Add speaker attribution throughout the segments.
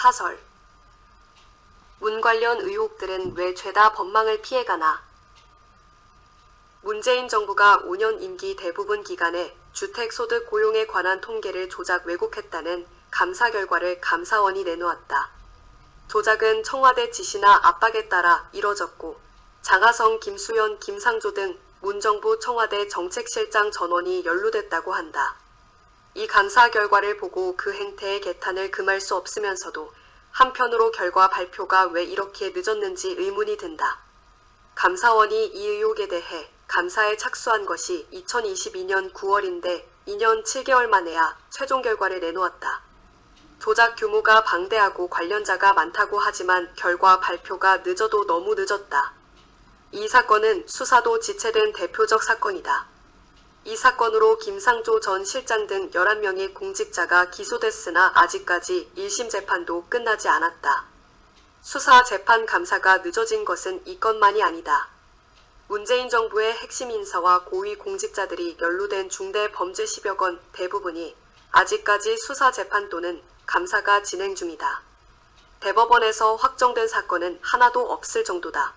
Speaker 1: 사설. 문 관련 의혹들은 왜 죄다 법망을 피해가나? 문재인 정부가 5년 임기 대부분 기간에 주택소득 고용에 관한 통계를 조작 왜곡했다는 감사 결과를 감사원이 내놓았다. 조작은 청와대 지시나 압박에 따라 이뤄졌고 장하성, 김수현, 김상조 등 문정부 청와대 정책실장 전원이 연루됐다고 한다. 이 감사 결과를 보고 그 행태의 개탄을 금할 수 없으면서도 한편으로 결과 발표가 왜 이렇게 늦었는지 의문이 든다. 감사원이 이 의혹에 대해 감사에 착수한 것이 2022년 9월인데 2년 7개월 만에야 최종 결과를 내놓았다. 조작 규모가 방대하고 관련자가 많다고 하지만 결과 발표가 늦어도 너무 늦었다. 이 사건은 수사도 지체된 대표적 사건이다. 이 사건으로 김상조 전 실장 등 11명의 공직자가 기소됐으나 아직까지 1심 재판도 끝나지 않았다. 수사 재판 감사가 늦어진 것은 이 건만이 아니다. 문재인 정부의 핵심 인사와 고위 공직자들이 연루된 중대 범죄 10여 건 대부분이 아직까지 수사 재판 또는 감사가 진행 중이다. 대법원에서 확정된 사건은 하나도 없을 정도다.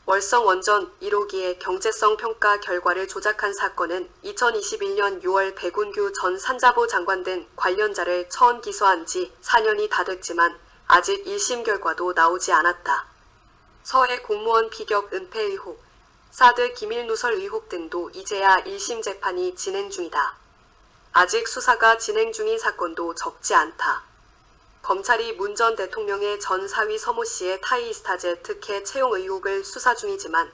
Speaker 1: 월성 원전 1호기의 경제성 평가 결과를 조작한 사건은 2021년 6월 백운규 전 산자부 장관 등 관련자를 처음 기소한 지 4년이 다 됐지만 아직 1심 결과도 나오지 않았다. 서해 공무원 비격 은폐 의혹, 사드 기밀 누설 의혹 등도 이제야 1심 재판이 진행 중이다. 아직 수사가 진행 중인 사건도 적지 않다. 검찰이 문 전 대통령의 전 사위 서모 씨의 타이스타제 특혜 채용 의혹을 수사 중이지만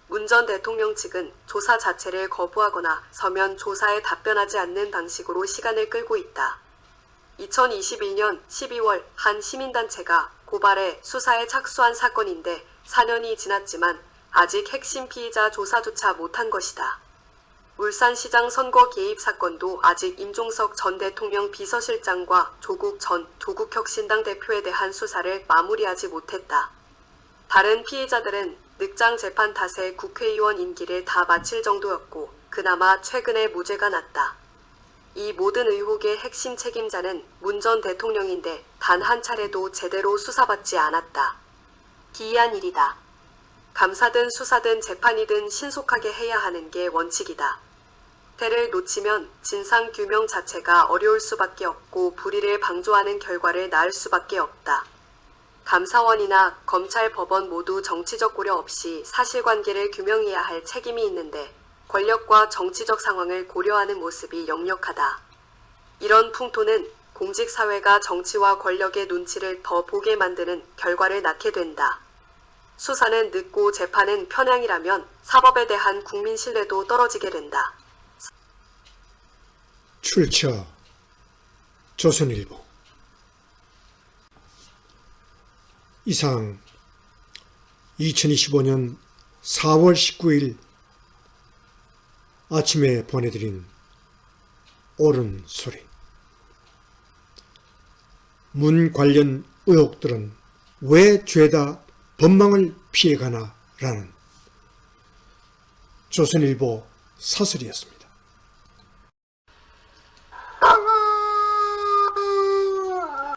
Speaker 1: 문 전 대통령 측은 조사 자체를 거부하거나 서면 조사에 답변하지 않는 방식으로 시간을 끌고 있다. 2021년 12월 한 시민단체가 고발해 수사에 착수한 사건인데 4년이 지났지만 아직 핵심 피의자 조사조차 못한 것이다. 울산시장 선거 개입 사건도 아직 임종석 전 대통령 비서실장과 조국 전 조국혁신당 대표에 대한 수사를 마무리하지 못했다. 다른 피의자들은 늑장 재판 탓에 국회의원 임기를 다 마칠 정도였고 그나마 최근에 무죄가 났다. 이 모든 의혹의 핵심 책임자는 문 전 대통령인데 단 한 차례도 제대로 수사받지 않았다. 기이한 일이다. 감사든 수사든 재판이든 신속하게 해야 하는 게 원칙이다. 때를 놓치면 진상 규명 자체가 어려울 수밖에 없고 불의를 방조하는 결과를 낳을 수밖에 없다. 감사원이나 검찰, 법원 모두 정치적 고려 없이 사실관계를 규명해야 할 책임이 있는데 권력과 정치적 상황을 고려하는 모습이 역력하다. 이런 풍토는 공직사회가 정치와 권력의 눈치를 더 보게 만드는 결과를 낳게 된다. 수사는 늦고 재판은 편향이라면 사법에 대한 국민 신뢰도 떨어지게 된다.
Speaker 2: 출처 조선일보. 이상 2025년 4월 19일 아침에 보내드린 옳은 소리. 문 관련 의혹들은 왜 죄다 법망을 피해가나 라는 조선일보 사설이었습니다.